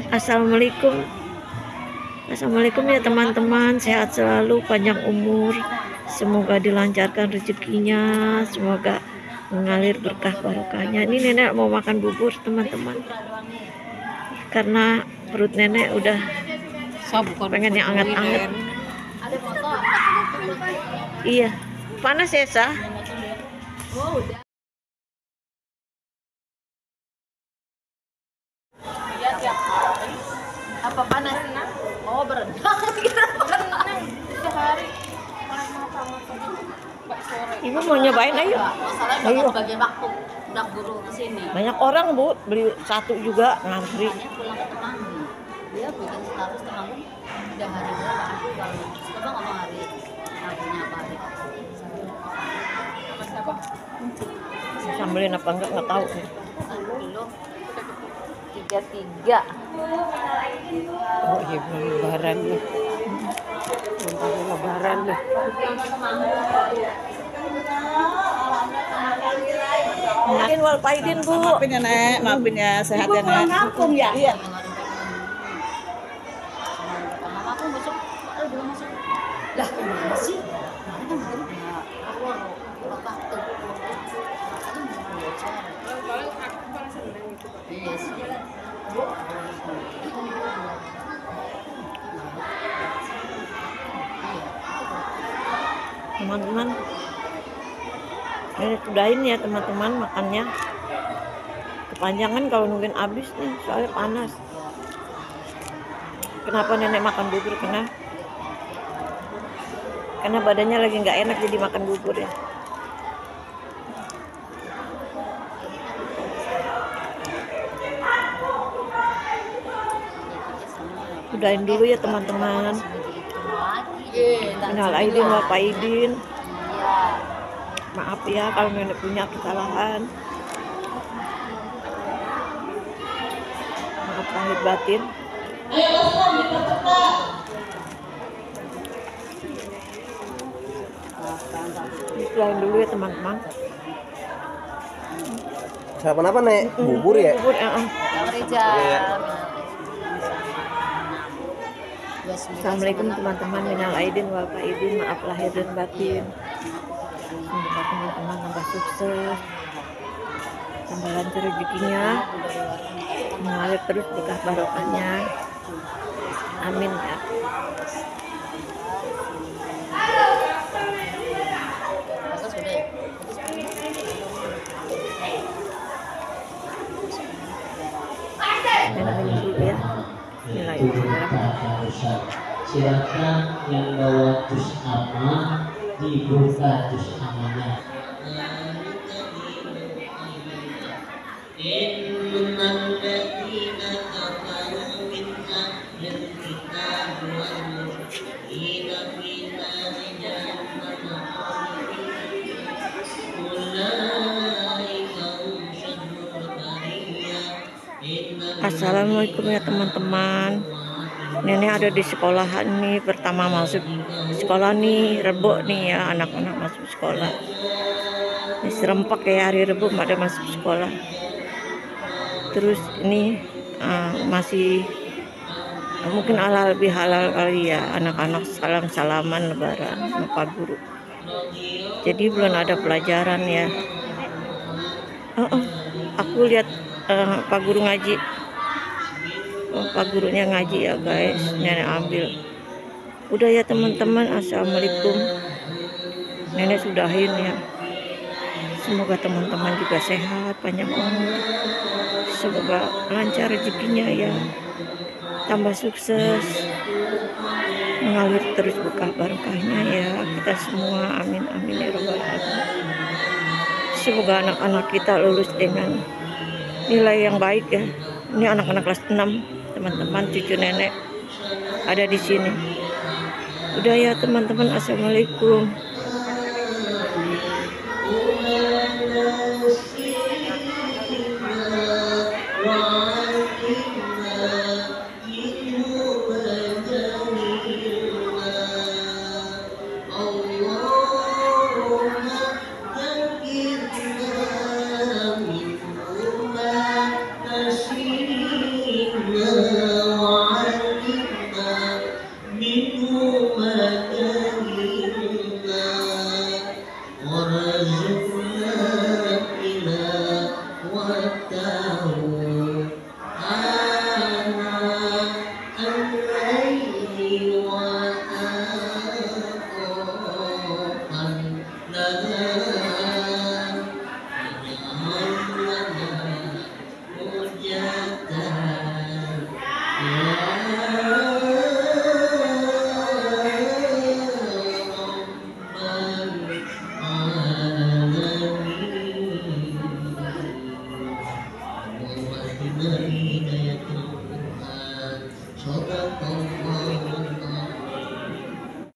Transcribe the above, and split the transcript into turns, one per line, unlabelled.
Assalamualaikum. Assalamualaikum ya teman-teman, sehat selalu, panjang umur, semoga dilancarkan rezekinya, semoga mengalir berkah barokahnya. Ini nenek mau makan bubur teman-teman, karena perut nenek udah pengen yang anget-anget. Iya, panas ya Sa?
Apa panas? Oh, berenang. Sehari.
Ibu mau nyobain ayo.
Masalahnya
Ayo.
bagi waktu udah buru ke sini.
Banyak orang Bu, beli satu juga ngantri.
Hanya pulang ke teman. Dia bikin status teman udah hari berapa? Coba ngomong hari. Harinya apa hari?
Sambelin apa enggak tahu.
Belum.
33. Oh iya, belum lebaran nih. Belum lebaran nih. Maafin wal paidin Bu.
Maafin ya Nek, maafin ya, sehat ya Nek.
Kampung ya?
Iya.
Mama aku masuk, belum masuk. Lah, gimana sih? Mana kan begini? Aku waktu. Iya sih.
Teman-teman, ini udahin ya teman-teman makannya. Kepanjangan kalau nungguin habis nih, soalnya panas. Kenapa nenek makan bubur? Karena badannya lagi nggak enak jadi makan bubur ya. Udahin dulu ya teman-teman. Minal aidin wal faidin. Maaf ya kalau nenek punya kesalahan. Maaf lahir batin. Udahin dulu ya teman-teman.
Sarapan apa Nek? Bubur ya?
Bubur, Assalamualaikum teman-teman, minal aidin wal faidin, maaf lahir dan batin. Semoga teman-teman tambah sukses, tambah lancar rezekinya, mengalir terus berkah barokahnya. Amin ya.
Silakan yang bawa jus aman dibuka jus amannya.
Assalamualaikum ya teman-teman. Nenek ada di sekolahan nih, pertama masuk sekolah nih, Rebo nih ya, anak-anak masuk sekolah. Ini serempak ya, hari Rebo pada masuk sekolah. Terus ini masih mungkin lebih halal kali ya, anak-anak salam-salaman lebaran sama Pak Guru. Jadi belum ada pelajaran ya. Aku lihat Pak Guru ngaji. Pak gurunya ngaji ya guys, nenek ambil. Udah ya teman-teman, assalamualaikum. Nenek sudahin ya. Semoga teman-teman juga sehat, panjang umur. Semoga lancar rezekinya ya, tambah sukses, mengalir terus berkah barokahnya ya kita semua, amin amin ya rabbal alamin. Semoga anak-anak kita lulus dengan nilai yang baik ya. Ini anak-anak kelas 6 teman-teman, cucu nenek ada di sini. Udah ya teman-teman, assalamualaikum.
Allahumma تتقون